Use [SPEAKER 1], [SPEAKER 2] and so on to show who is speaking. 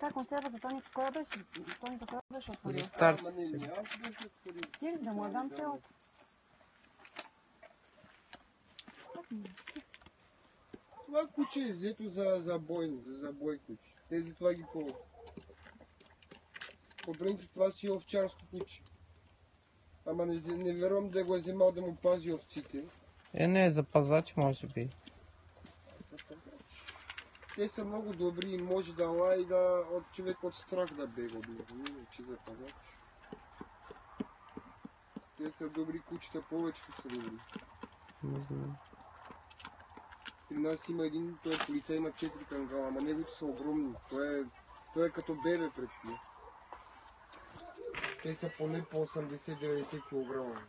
[SPEAKER 1] Та консерва за Тони, кой беше? Тони за кой беше отворил?
[SPEAKER 2] За старци.
[SPEAKER 1] Ти да му я дам цялата.
[SPEAKER 3] Това куче е взето за бой куче. Те затова ги ползват. По принцип това си е овчарско куче. Ама не вярвам да го е вземал да му пази овците.
[SPEAKER 2] Не, за пазач може би.
[SPEAKER 3] Те са много добри и може да лай да от човек от страх да бега от него, че за пазач. Те са добри кучета, повечето са добри.
[SPEAKER 2] Не знам.
[SPEAKER 3] При нас има един, той полицай има 4 кангала, ама неговите са огромни. Той е като бебе пред тия. Те са поне по 80-90 кг.